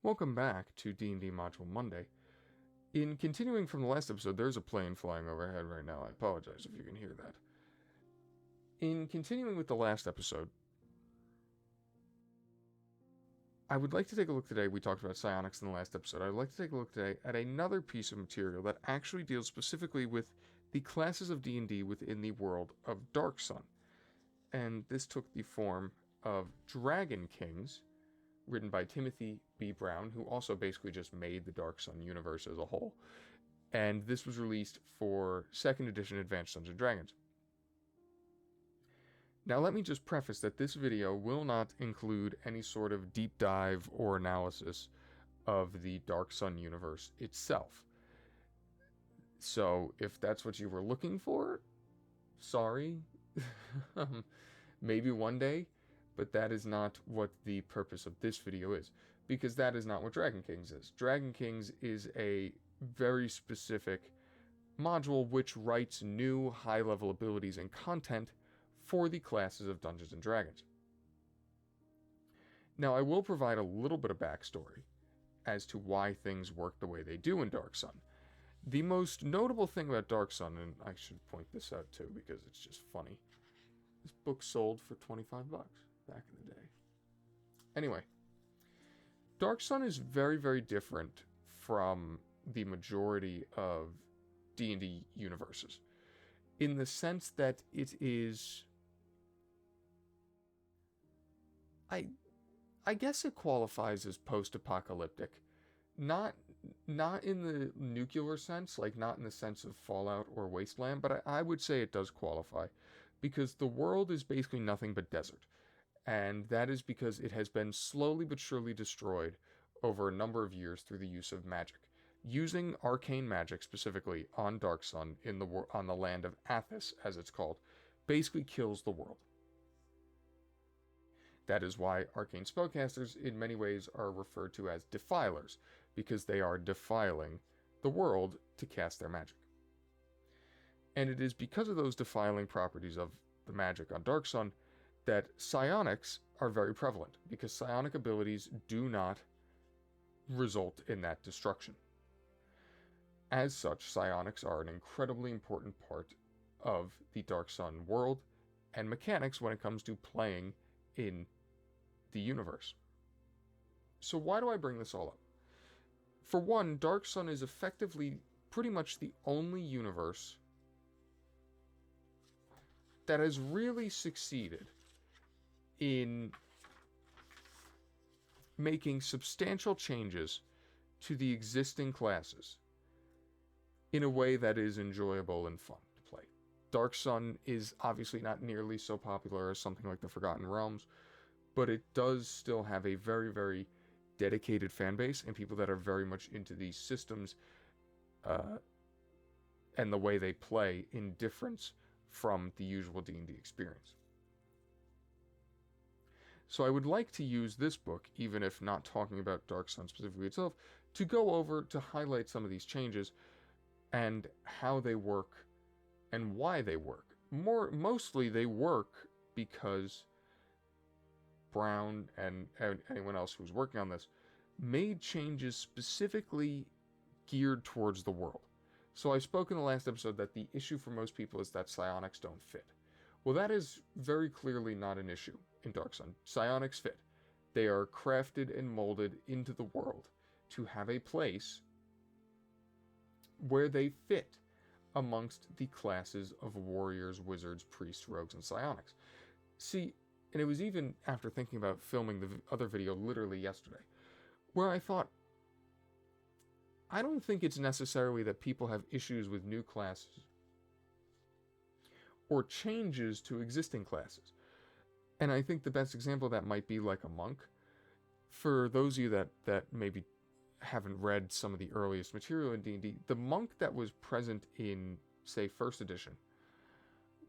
Welcome back to D&D Module Monday. In continuing from the last episode, there's a plane flying overhead right now. I apologize if you can hear that. In continuing with the last episode, I would like to take a look today. We talked about psionics in the last episode. I'd like to take a look today at another piece of material that actually deals specifically with the classes of D&D within the world of Dark Sun. And this took the form of Dragon Kings, written by Timothy B. Brown, who also basically just made the Dark Sun universe as a whole. And this was released for 2nd edition Advanced Dungeons & Dragons. Now let me just preface that this video will not include any sort of deep dive or analysis of the Dark Sun universe itself. So if that's what you were looking for, sorry. Maybe one day. But that is not what the purpose of this video is, because that is not what Dragon Kings is. Dragon Kings is a very specific module which writes new high-level abilities and content for the classes of Dungeons & Dragons. Now, I will provide a little bit of backstory as to why things work the way they do in Dark Sun. The most notable thing about Dark Sun, and I should point this out too because it's just funny, this book sold for $25. Back in the day. Anyway, Dark Sun is very, very different from the majority of D&D universes in the sense that it is, I guess it qualifies as post-apocalyptic. Not in the nuclear sense, like not in the sense of Fallout or Wasteland, but I would say it does qualify because the world is basically nothing but desert. And that is because it has been slowly but surely destroyed over a number of years through the use of magic. Using arcane magic, specifically on Dark Sun, on the land of Athos, as it's called, basically kills the world. That is why arcane spellcasters, in many ways, are referred to as defilers, because they are defiling the world to cast their magic. And it is because of those defiling properties of the magic on Dark Sun that psionics are very prevalent, because psionic abilities do not result in that destruction. As such, psionics are an incredibly important part of the Dark Sun world and mechanics when it comes to playing in the universe. So why do I bring this all up? For one, Dark Sun is effectively pretty much the only universe that has really succeeded in making substantial changes to the existing classes in a way that is enjoyable and fun to play. Dark Sun is obviously not nearly so popular as something like the Forgotten Realms, but it does still have a very, very dedicated fan base and people that are very much into these systems and the way they play in difference from the usual D&D experience. So I would like to use this book, even if not talking about Dark Sun specifically itself, to go over to highlight some of these changes and how they work and why they work. Mostly they work because Brown and anyone else who's working on this made changes specifically geared towards the world. So I spoke in the last episode that the issue for most people is that psionics don't fit. Well, that is very clearly not an issue in Dark Sun. Psionics fit. They are crafted and molded into the world to have a place where they fit amongst the classes of warriors, wizards, priests, rogues, and psionics. See, and it was even after thinking about filming the other video literally yesterday, where I thought, I don't think it's necessarily that people have issues with new classes or changes to existing classes. And I think the best example of that might be like a monk. For those of you that maybe haven't read some of the earliest material in D&D, the monk that was present in, say, 1st edition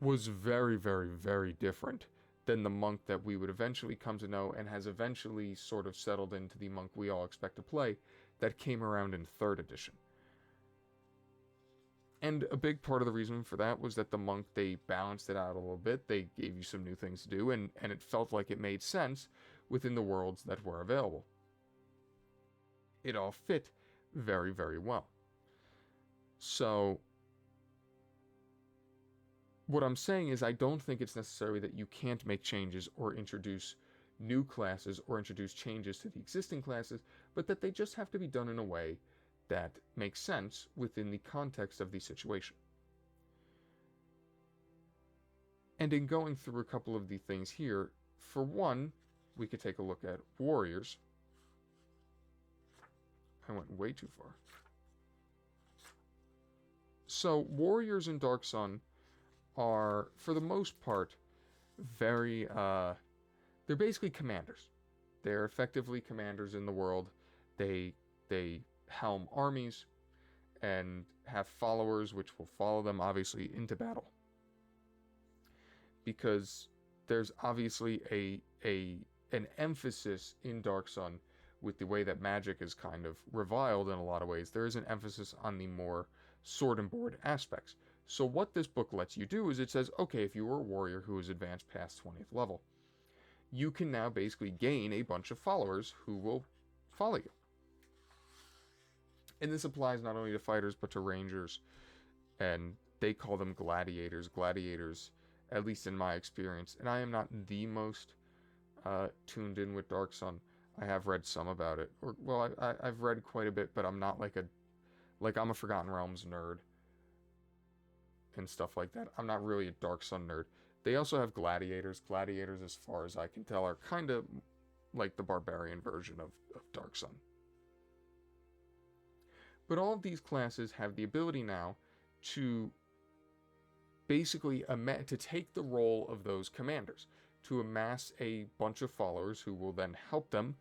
was very, very, very different than the monk that we would eventually come to know and has eventually sort of settled into the monk we all expect to play that came around in 3rd edition. And a big part of the reason for that was that the monk, they balanced it out a little bit. They gave you some new things to do, and it felt like it made sense within the worlds that were available. it all fit very, very well. So what I'm saying is I don't think it's necessary that you can't make changes or introduce new classes or introduce changes to the existing classes, but that they just have to be done in a way that makes sense within the context of the situation. And in going through a couple of the things here, for one, we could take a look at warriors. I went way too far. So warriors in Dark Sun are, for the most part, very, they're basically commanders. They're effectively commanders in the world. They helm armies and have followers which will follow them, obviously, into battle. Because there's obviously an emphasis in Dark Sun with the way that magic is kind of reviled in a lot of ways. There is an emphasis on the more sword and board aspects. So what this book lets you do is it says, okay, if you were a warrior who has advanced past 20th level, you can now basically gain a bunch of followers who will follow you. And this applies not only to fighters, but to rangers. And they call them gladiators. Gladiators, at least in my experience, and I am not the most tuned in with Dark Sun. I have read some about it. I've read quite a bit, but I'm not I'm a Forgotten Realms nerd and stuff like that. I'm not really a Dark Sun nerd. They also have gladiators. Gladiators, as far as I can tell, are kind of like the barbarian version of Dark Sun. But all of these classes have the ability now to basically to take the role of those commanders, to amass a bunch of followers who will then help them,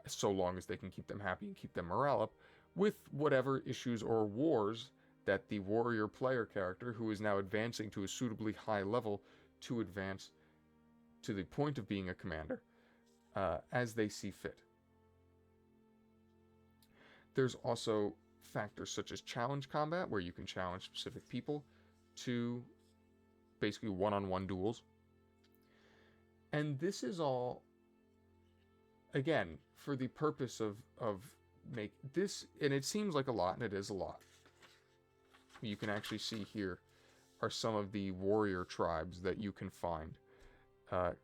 so long as they can keep them happy and keep their morale up, with whatever issues or wars that the warrior player character, who is now advancing to a suitably high level to advance to the point of being a commander, as they see fit. There's also factors such as challenge combat, where you can challenge specific people to basically one-on-one duels. And this is all, again, for the purpose of make this, and it seems like a lot, and it is a lot. You can actually see here are some of the warrior tribes that you can find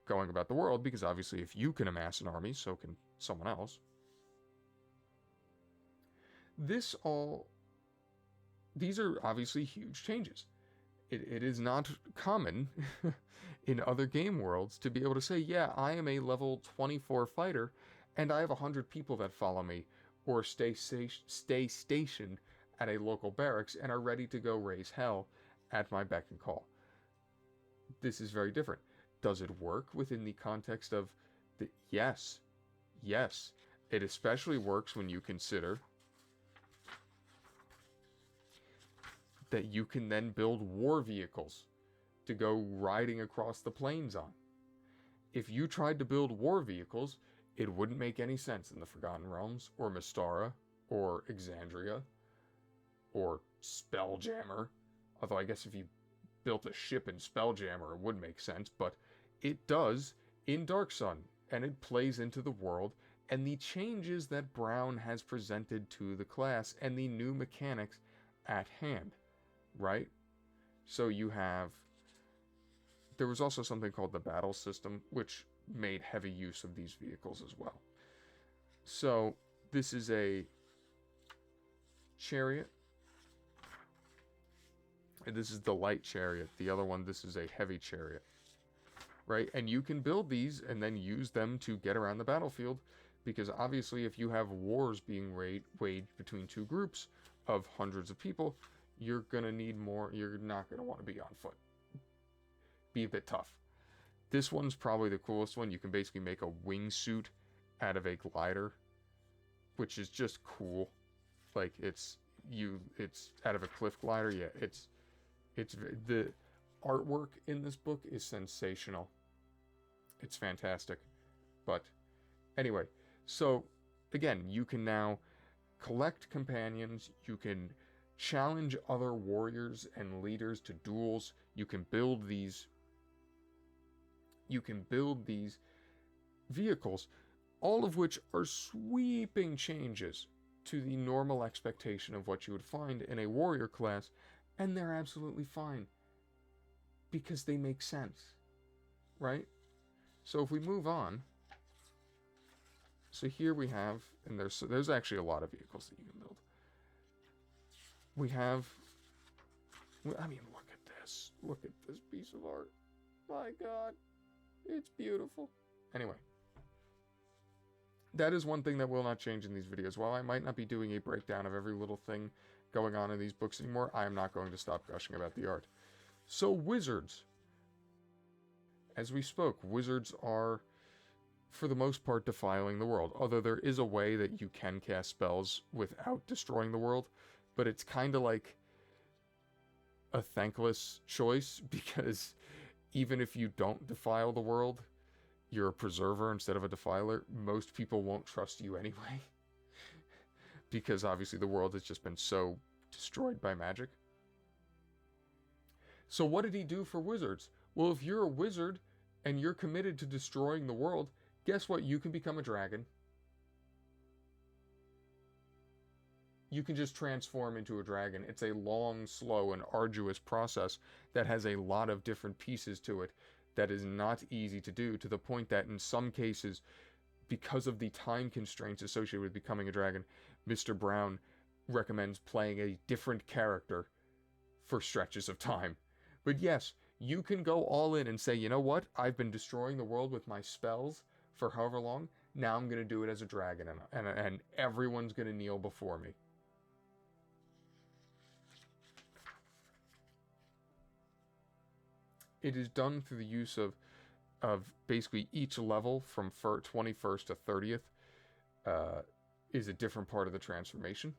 going about the world, because obviously if you can amass an army, so can someone else. These are obviously huge changes. It is not common in other game worlds to be able to say, yeah, I am a level 24 fighter, and I have 100 people that follow me, or stay stationed at a local barracks and are ready to go raise hell at my beck and call. This is very different. Does it work within the context of the... Yes. Yes. It especially works when you consider that you can then build war vehicles to go riding across the plains on. If you tried to build war vehicles, it wouldn't make any sense in the Forgotten Realms, or Mystara, or Exandria, or Spelljammer. Although I guess if you built a ship in Spelljammer, it would make sense, but it does in Dark Sun, and it plays into the world, and the changes that Brown has presented to the class, and the new mechanics at hand, right? So you have... There was also something called the battle system, which made heavy use of these vehicles as well. So this is a chariot. And this is the light chariot. The other one, this is a heavy chariot. Right? And you can build these and then use them to get around the battlefield, because obviously if you have wars being waged between two groups of hundreds of people, you're going to need more. You're not going to want to be on foot. Be a bit tough. This one's probably the coolest one. You can basically make a wingsuit out of a glider, which is just cool. Like it's out of a cliff glider. Yeah, it's the artwork in this book is sensational. It's fantastic. But anyway, so again, you can now collect companions. You can challenge other warriors and leaders to duels. You can build these vehicles, all of which are sweeping changes to the normal expectation of what you would find in a warrior class, and they're absolutely fine because they make sense, right? So if we move on, so here we have, and there's actually a lot of vehicles that you can build. We have, I mean, look at this piece of art. My God, it's beautiful. Anyway, that is one thing that will not change in these videos. While I might not be doing a breakdown of every little thing going on in these books anymore, I am not going to stop gushing about the art. So wizards. As we spoke, wizards are, for the most part, defiling the world. Although there is a way that you can cast spells without destroying the world, but it's kind of like a thankless choice, because even if you don't defile the world, you're a preserver instead of a defiler, most people won't trust you anyway. Because obviously the world has just been so destroyed by magic. So what did he do for wizards? Well, if you're a wizard and you're committed to destroying the world, guess what? You can become a dragon. You can just transform into a dragon. It's a long, slow, and arduous process that has a lot of different pieces to it that is not easy to do, to the point that in some cases, because of the time constraints associated with becoming a dragon, Mr. Brown recommends playing a different character for stretches of time. But yes, you can go all in and say, you know what? I've been destroying the world with my spells for however long. Now I'm going to do it as a dragon, and everyone's going to kneel before me. It is done through the use of basically each level from 21st to 30th is a different part of the transformation.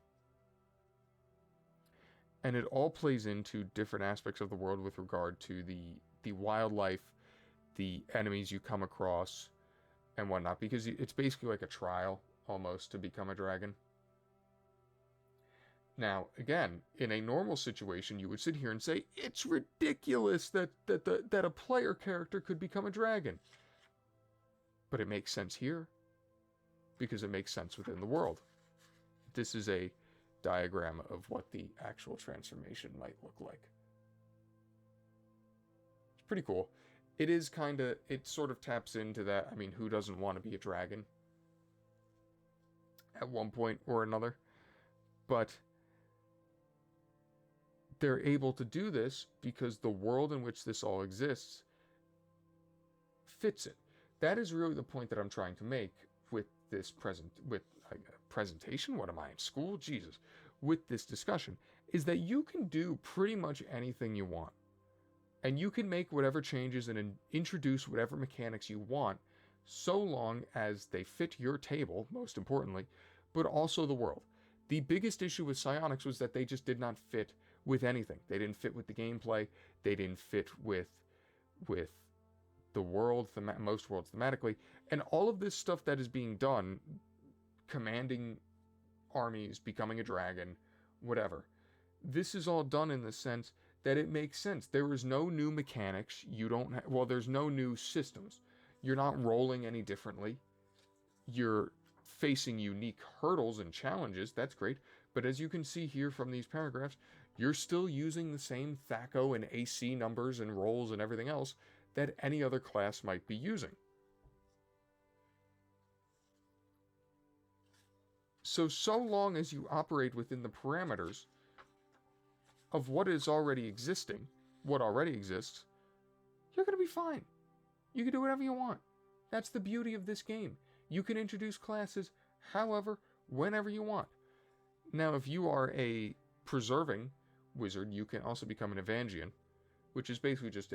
And it all plays into different aspects of the world with regard to the wildlife, the enemies you come across, and whatnot, because it's basically like a trial almost to become a dragon. Now, again, in a normal situation, you would sit here and say, it's ridiculous that a player character could become a dragon. But it makes sense here, because it makes sense within the world. This is a diagram of what the actual transformation might look like. It's pretty cool. It is kind of, it sort of taps into that, I mean, who doesn't want to be a dragon at one point or another? But they're able to do this because the world in which this all exists fits it. That is really the point that I'm trying to make with this presentation. What am I in school? Jesus. With this discussion, is that you can do pretty much anything you want. And you can make whatever changes and introduce whatever mechanics you want, so long as they fit your table, most importantly, but also the world. The biggest issue with psionics was that they just did not fit with anything. They didn't fit with the gameplay. They didn't fit with the world, most worlds thematically. And all of this stuff that is being done, commanding armies, becoming a dragon, whatever, this is all done in the sense that it makes sense. There is no new mechanics. You don't well, there's no new systems. You're not rolling any differently. You're facing unique hurdles and challenges. That's great. But as you can see here from these paragraphs, you're still using the same THAC0 and AC numbers and rolls and everything else that any other class might be using. So long as you operate within the parameters of what is already existing, what already exists, you're going to be fine. You can do whatever you want. That's the beauty of this game. You can introduce classes however, whenever you want. Now, if you are a preserving wizard, you can also become an Evangian, which is basically just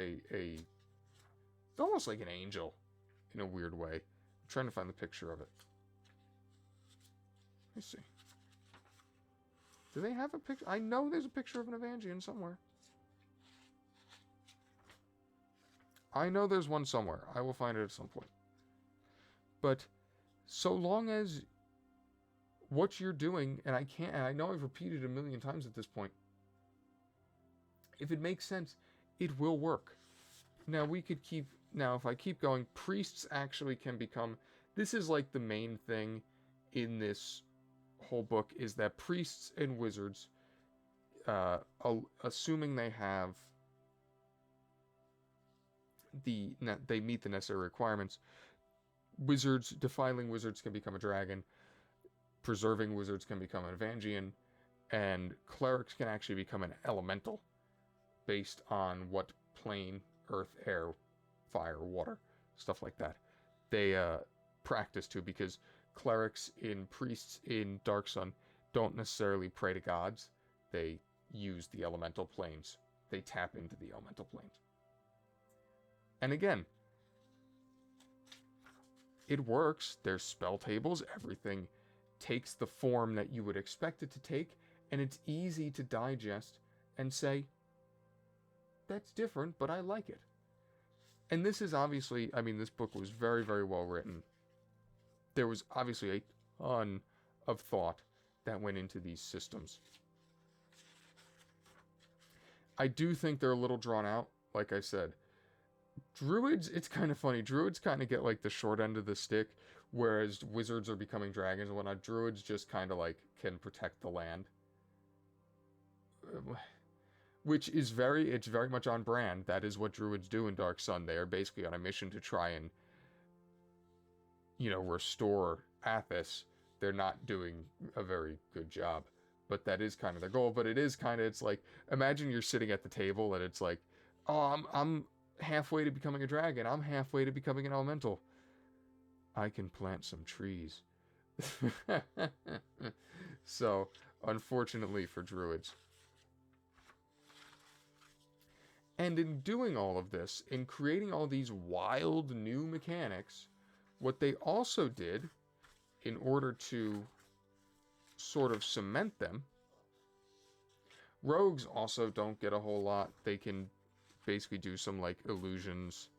almost like an angel in a weird way. I'm trying to find the picture of it. Let's see. Do they have a picture? I know there's a picture of an Evangian somewhere. I know there's one somewhere. I will find it at some point. But so long as what you're doing, and I know I've repeated it a million times at this point, if it makes sense, it will work. Now if I keep going, priests actually can become, this is like the main thing in this whole book is that priests and wizards, assuming they have they meet the necessary requirements, defiling wizards can become a dragon, preserving wizards can become an Evangian, and clerics can actually become an elemental based on what plane, earth, air, fire, water, stuff like that they practice to, because priests in Dark Sun don't necessarily pray to gods. They use the elemental planes. They tap into the elemental planes. And again, it works. There's spell tables. Everything takes the form that you would expect it to take, and it's easy to digest and say, that's different, but I like it. And this is obviously, I mean, this book was very, very well written. There was obviously a ton of thought that went into these systems. I do think they're a little drawn out, like I said. Druids, it's kind of funny. Druids kind of get like the short end of the stick, whereas wizards are becoming dragons and whatnot. Druids just kind of like can protect the land. Which is very much on brand. That is what druids do in Dark Sun. They are basically on a mission to try and, restore Athos. They're not doing a very good job, but that is kind of their goal. But it is kind of, it's like, imagine you're sitting at the table and it's like, oh, I'm halfway to becoming a dragon. I'm halfway to becoming an elemental. I can plant some trees. So, unfortunately for druids. And in doing all of this, in creating all these wild new mechanics, what they also did, in order to sort of cement them, rogues also don't get a whole lot. They can basically do some, like, illusions.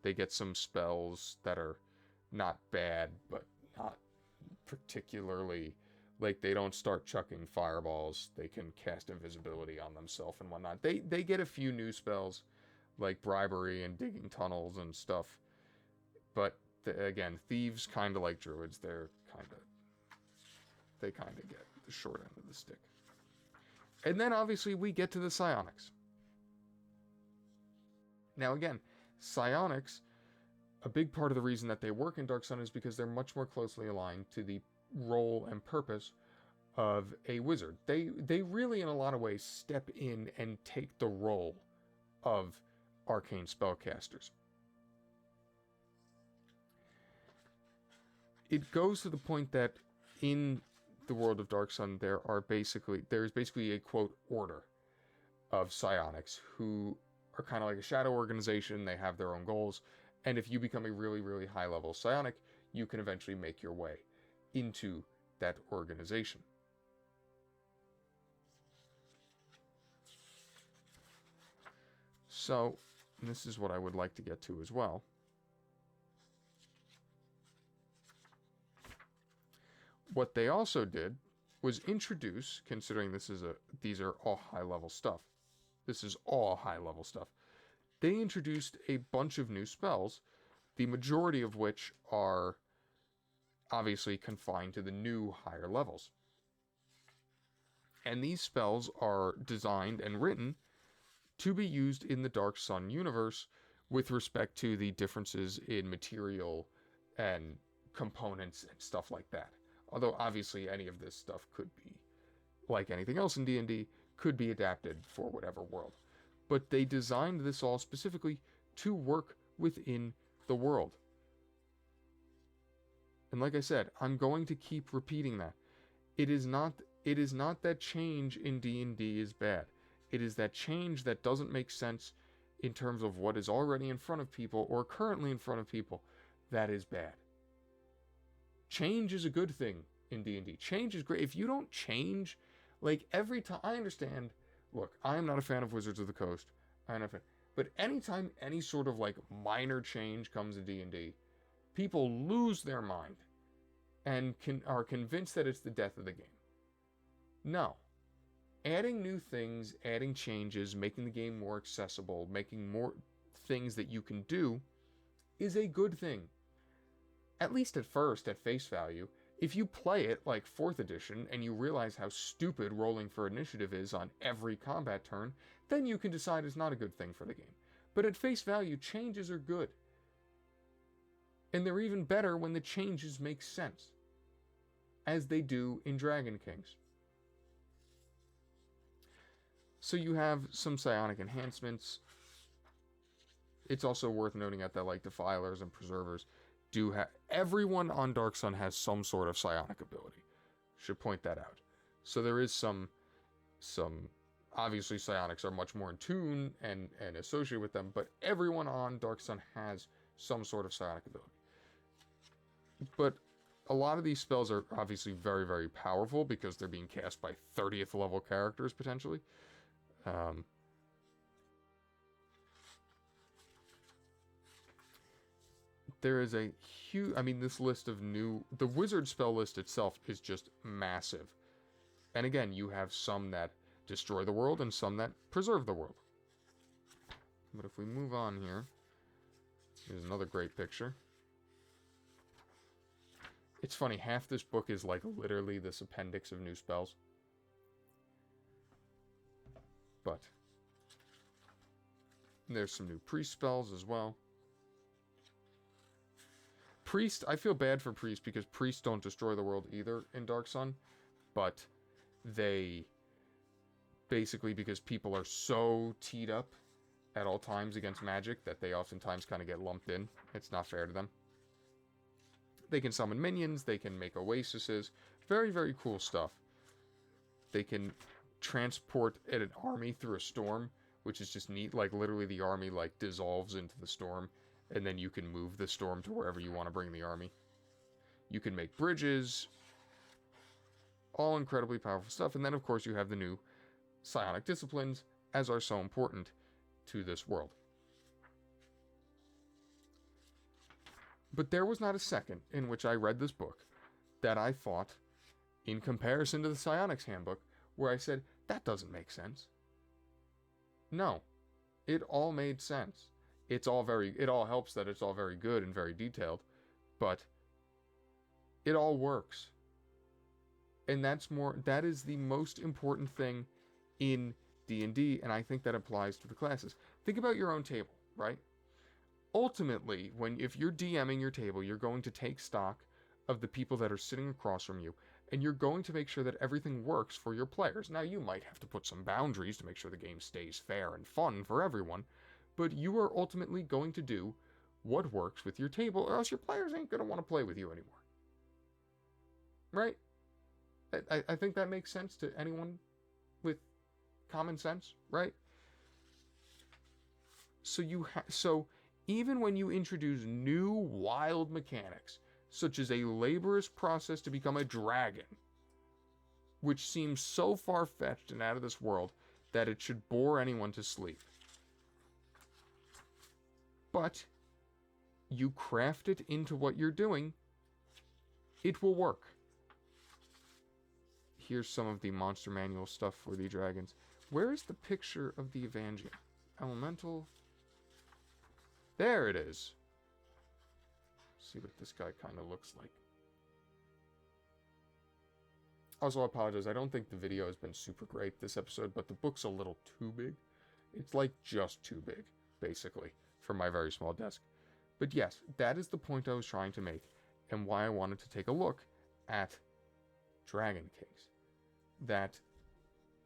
They get some spells that are not bad, but not particularly... Like, they don't start chucking fireballs. They can cast invisibility on themselves and whatnot. They get a few new spells, like bribery and digging tunnels and stuff. But, again, thieves kind of like druids. They kind of get the short end of the stick. And then, obviously, we get to the psionics. Now, again, psionics, a big part of the reason that they work in Dark Sun is because they're much more closely aligned to the role and purpose of a wizard. They really, in a lot of ways, step in and take the role of arcane spellcasters. It goes to the point that in the world of Dark Sun, there's basically a, quote, order of psionics who are kind of like a shadow organization. They have their own goals, and if you become a really, really high level psionic, you can eventually make your way into that organization. So, this is what I would like to get to as well. What they also did was introduce, considering these are all high-level stuff. This is all high-level stuff. They introduced a bunch of new spells, the majority of which are obviously confined to the new higher levels. And these spells are designed and written to be used in the Dark Sun universe with respect to the differences in material and components and stuff like that. Although obviously any of this stuff could be, like anything else in D&D, could be adapted for whatever world. But they designed this all specifically to work within the world. And like I said, I'm going to keep repeating that. It is not that change in D&D is bad. It is that change that doesn't make sense in terms of what is already in front of people or currently in front of people. That is bad. Change is a good thing in D&D. Change is great. If you don't change, like every time, I understand, look, I am not a fan of Wizards of the Coast. I'm not a fan. But anytime any sort of like minor change comes in D&D, people lose their mind and are convinced that it's the death of the game. No. Adding new things, adding changes, making the game more accessible, making more things that you can do is a good thing. At least at first, at face value. If you play it like 4th edition and you realize how stupid rolling for initiative is on every combat turn, then you can decide it's not a good thing for the game. But at face value, changes are good. And they're even better when the changes make sense, as they do in Dragon Kings. So you have some psionic enhancements. It's also worth noting that like Defilers and Preservers do have... Everyone on Dark Sun has some sort of psionic ability. Should point that out. So there is some obviously psionics are much more in tune and associated with them, but everyone on Dark Sun has some sort of psionic ability. But a lot of these spells are obviously very, very powerful because they're being cast by 30th level characters, potentially. There is a huge... I mean, this list of new... The wizard spell list itself is just massive. And again, you have some that destroy the world and some that preserve the world. But if we move on here, here's another great picture. It's funny, half this book is like literally this appendix of new spells. But there's some new priest spells as well. Priest, I feel bad for Priest because priests don't destroy the world either in Dark Sun, but they basically, because people are so teed up at all times against magic that they oftentimes kind of get lumped in. It's not fair to them. They can summon minions, they can make oases, very, very cool stuff. They can transport an army through a storm, which is just neat. Like, literally the army, like, dissolves into the storm, and then you can move the storm to wherever you want to bring the army. You can make bridges. All incredibly powerful stuff. And then, of course, you have the new psionic disciplines, as are so important to this world. But there was not a second in which I read this book that I thought, in comparison to the Psionics Handbook, where I said, that doesn't make sense. No. It all made sense. It all helps that it's all very good and very detailed, but it all works. And that is the most important thing in D&D, and I think that applies to the classes. Think about your own table, right? Ultimately, if you're DMing your table, you're going to take stock of the people that are sitting across from you, and you're going to make sure that everything works for your players. Now, you might have to put some boundaries to make sure the game stays fair and fun for everyone, but you are ultimately going to do what works with your table, or else your players ain't going to want to play with you anymore. Right? I think that makes sense to anyone with common sense, right? So even when you introduce new wild mechanics, such as a laborious process to become a dragon, which seems so far-fetched and out of this world that it should bore anyone to sleep, but you craft it into what you're doing, it will work. Here's some of the monster manual stuff for the dragons. Where is the picture of the Evangeline? Elemental. There it is. See what this guy kind of looks like. Also, I apologize. I don't think the video has been super great this episode, but the book's a little too big. It's like just too big, basically, for my very small desk. But yes, that is the point I was trying to make, and why I wanted to take a look at Dragon Kings.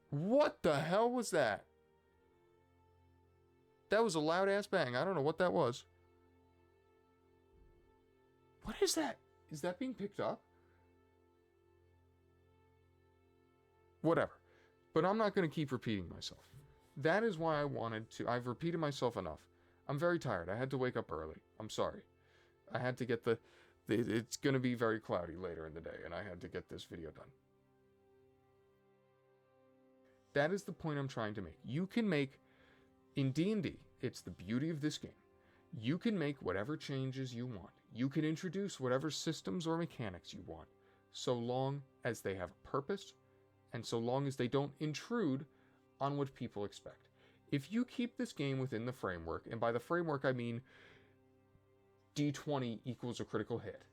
What the hell was that? That was a loud ass bang. I don't know what that was. What is that? Is that being picked up? Whatever. But I'm not going to keep repeating myself. That is why I've repeated myself enough. I'm very tired. I had to wake up early. I'm sorry. I had to get it's going to be very cloudy later in the day, and I had to get this video done. That is the point I'm trying to make. You can make, in D&D, it's the beauty of this game. You can make whatever changes you want. You can introduce whatever systems or mechanics you want, so long as they have a purpose, and so long as they don't intrude on what people expect. If you keep this game within the framework, and by the framework I mean D20 equals a critical hit,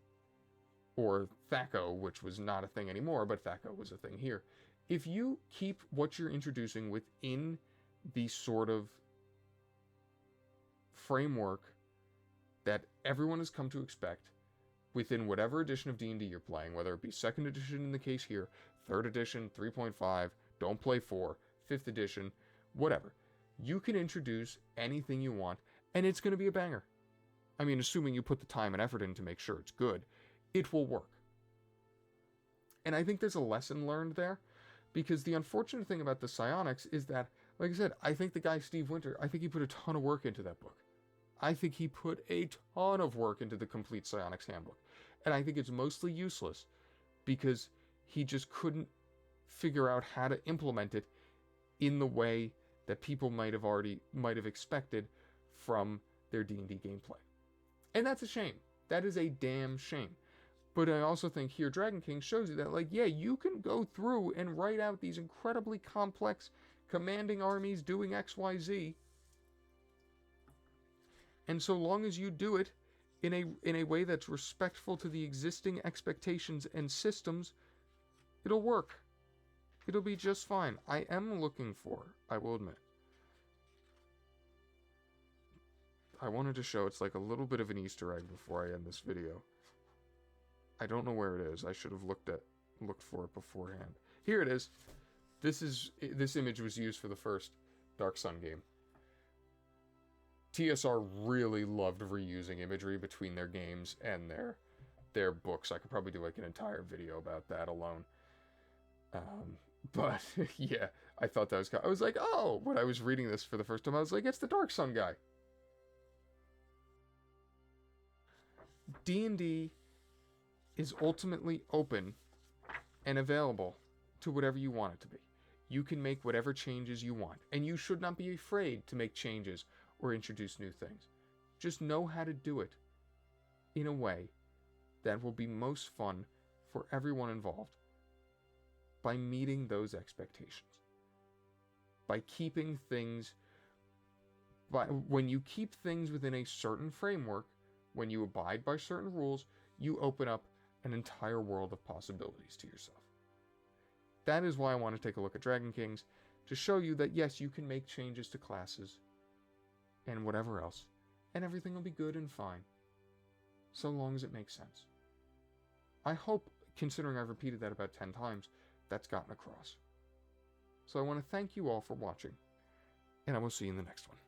or THAC0, which was not a thing anymore, but THAC0 was a thing here. If you keep what you're introducing within the sort of framework that everyone has come to expect within whatever edition of D&D you're playing, whether it be 2nd edition in the case here, 3rd edition, 3.5, don't play 4, 5th edition, whatever. You can introduce anything you want, and it's going to be a banger. I mean, assuming you put the time and effort in to make sure it's good, it will work. And I think there's a lesson learned there, because the unfortunate thing about the psionics is that, like I said, I think the guy Steve Winter, I think he put a ton of work into that book. I think he put a ton of work into the Complete Psionics Handbook. And I think it's mostly useless because he just couldn't figure out how to implement it in the way that people might have expected from their D&D gameplay. And that's a shame. That is a damn shame. But I also think here Dragon King shows you that, like, yeah, you can go through and write out these incredibly complex commanding armies doing XYZ. And so long as you do it in a way that's respectful to the existing expectations and systems, it'll work. It'll be just fine. I am looking for, I will admit, I wanted to show, it's like a little bit of an Easter egg before I end this video. I don't know where it is. I should have looked for it beforehand. Here it is. This image was used for the first Dark Sun game. TSR really loved reusing imagery between their games and their books. I could probably do like an entire video about that alone. But yeah, I thought that was I was like, oh, when I was reading this for the first time, I was like, it's the Dark Sun guy. D&D is ultimately open and available to whatever you want it to be. You can make whatever changes you want, and you should not be afraid to make changes or introduce new things. Just know how to do it in a way that will be most fun for everyone involved by meeting those expectations. By keeping things, when you keep things within a certain framework, when you abide by certain rules, you open up an entire world of possibilities to yourself. That is why I want to take a look at Dragon Kings, to show you that yes, you can make changes to classes and whatever else, and everything will be good and fine, so long as it makes sense. I hope, considering I've repeated that about 10 times, that's gotten across. So I want to thank you all for watching, and I will see you in the next one.